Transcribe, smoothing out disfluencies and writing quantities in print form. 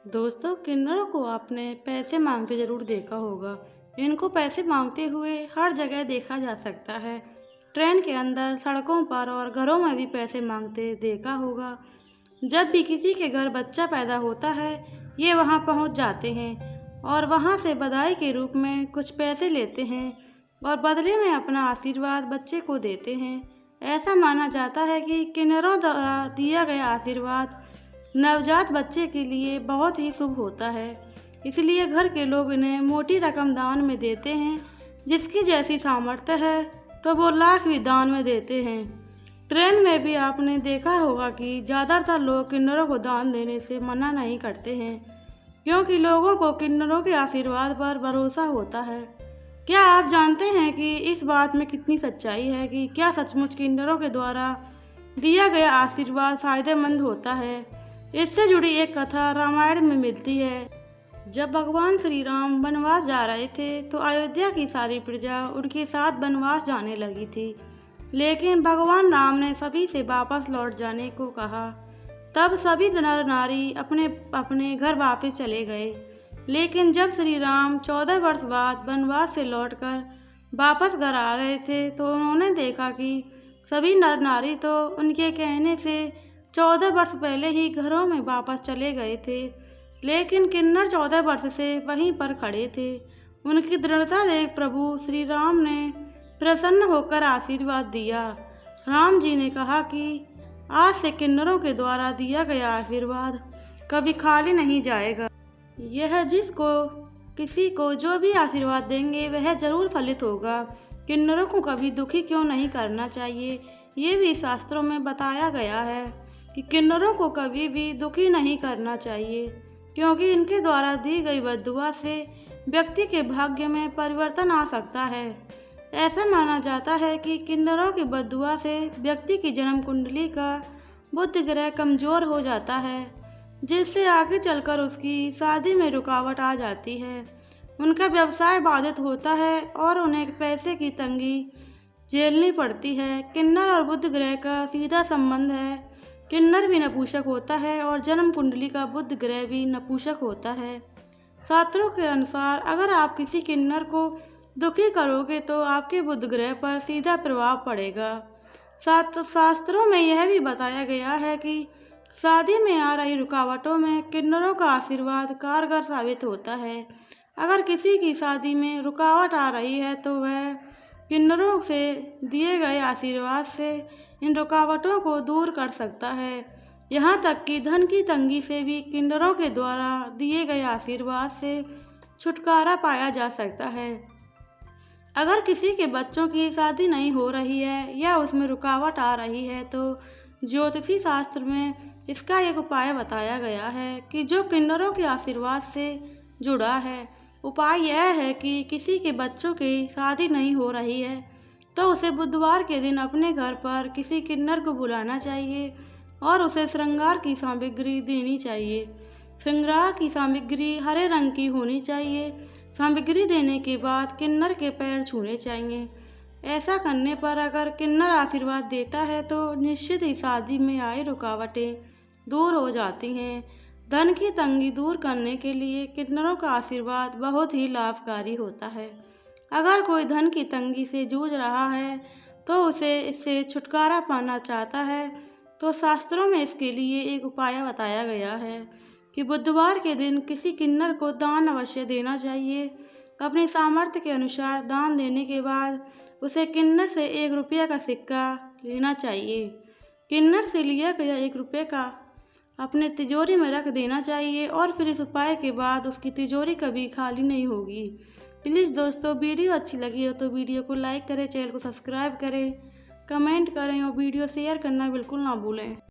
दोस्तों, किन्नरों को आपने पैसे मांगते ज़रूर देखा होगा। इनको पैसे मांगते हुए हर जगह देखा जा सकता है। ट्रेन के अंदर, सड़कों पर और घरों में भी पैसे मांगते देखा होगा। जब भी किसी के घर बच्चा पैदा होता है, ये वहाँ पहुँच जाते हैं और वहाँ से बधाई के रूप में कुछ पैसे लेते हैं और बदले में अपना आशीर्वाद बच्चे को देते हैं। ऐसा माना जाता है कि किन्नरों द्वारा दिया गया आशीर्वाद नवजात बच्चे के लिए बहुत ही शुभ होता है। इसलिए घर के लोग इन्हें मोटी रकम दान में देते हैं। जिसकी जैसी सामर्थ्य है तो वो लाख भी दान में देते हैं। ट्रेन में भी आपने देखा होगा कि ज़्यादातर लोग किन्नरों को दान देने से मना नहीं करते हैं, क्योंकि लोगों को किन्नरों के आशीर्वाद पर भरोसा होता है। क्या आप जानते हैं कि इस बात में कितनी सच्चाई है कि क्या सचमुच किन्नरों के द्वारा दिया गया आशीर्वाद फ़ायदेमंद होता है? इससे जुड़ी एक कथा रामायण में मिलती है। जब भगवान श्री राम वनवास जा रहे थे तो अयोध्या की सारी प्रजा उनके साथ वनवास जाने लगी थी, लेकिन भगवान राम ने सभी से वापस लौट जाने को कहा। तब सभी नर नारी अपने अपने घर वापस चले गए। लेकिन जब श्री राम 14 वर्ष बाद वनवास से लौटकर वापस घर आ रहे थे तो उन्होंने देखा कि सभी नर नारी तो उनके कहने से 14 वर्ष पहले ही घरों में वापस चले गए थे, लेकिन किन्नर 14 वर्ष से वहीं पर खड़े थे। उनकी दृढ़ता देख प्रभु श्री राम ने प्रसन्न होकर आशीर्वाद दिया। राम जी ने कहा कि आज से किन्नरों के द्वारा दिया गया आशीर्वाद कभी खाली नहीं जाएगा। यह किसी को जो भी आशीर्वाद देंगे वह जरूर फलित होगा। किन्नरों को कभी दुखी क्यों नहीं करना चाहिए, ये भी शास्त्रों में बताया गया है कि किन्नरों को कभी भी दुखी नहीं करना चाहिए, क्योंकि इनके द्वारा दी गई बद्दुआ से व्यक्ति के भाग्य में परिवर्तन आ सकता है। ऐसा माना जाता है कि किन्नरों की बद्दुआ से व्यक्ति की जन्म कुंडली का बुध ग्रह कमजोर हो जाता है, जिससे आगे चलकर उसकी शादी में रुकावट आ जाती है, उनका व्यवसाय बाधित होता है और उन्हें पैसे की तंगी झेलनी पड़ती है। किन्नर और बुध ग्रह का सीधा संबंध है। किन्नर भी नपुंसक होता है और जन्म कुंडली का बुध ग्रह भी नपुंसक होता है। शास्त्रों के अनुसार अगर आप किसी किन्नर को दुखी करोगे तो आपके बुध ग्रह पर सीधा प्रभाव पड़ेगा। शास्त्रों में यह भी बताया गया है कि शादी में आ रही रुकावटों में किन्नरों का आशीर्वाद कारगर साबित होता है। अगर किसी की शादी में रुकावट आ रही है तो वह किन्नरों से दिए गए आशीर्वाद से इन रुकावटों को दूर कर सकता है। यहाँ तक कि धन की तंगी से भी किन्नरों के द्वारा दिए गए आशीर्वाद से छुटकारा पाया जा सकता है। अगर किसी के बच्चों की शादी नहीं हो रही है या उसमें रुकावट आ रही है तो ज्योतिषी शास्त्र में इसका एक उपाय बताया गया है कि जो किन्नरों के आशीर्वाद से जुड़ा है। उपाय यह है कि किसी के बच्चों की शादी नहीं हो रही है तो उसे बुधवार के दिन अपने घर पर किसी किन्नर को बुलाना चाहिए और उसे श्रृंगार की सामग्री देनी चाहिए। श्रृंगार की सामग्री हरे रंग की होनी चाहिए। सामग्री देने के बाद किन्नर के पैर छूने चाहिए। ऐसा करने पर अगर किन्नर आशीर्वाद देता है तो निश्चित ही शादी में आई रुकावटें दूर हो जाती हैं। धन की तंगी दूर करने के लिए किन्नरों का आशीर्वाद बहुत ही लाभकारी होता है। अगर कोई धन की तंगी से जूझ रहा है तो उसे इससे छुटकारा पाना चाहता है तो शास्त्रों में इसके लिए एक उपाय बताया गया है कि बुधवार के दिन किसी किन्नर को दान अवश्य देना चाहिए। अपनी सामर्थ्य के अनुसार दान देने के बाद उसे किन्नर से 1 रुपये का सिक्का लेना चाहिए। किन्नर से लिया गया 1 रुपये का अपने तिजोरी में रख देना चाहिए और फिर इस उपाय के बाद उसकी तिजोरी कभी खाली नहीं होगी। प्लीज़ दोस्तों, वीडियो अच्छी लगी हो तो वीडियो को लाइक करें, चैनल को सब्सक्राइब करें, कमेंट करें और वीडियो शेयर करना बिल्कुल ना भूलें।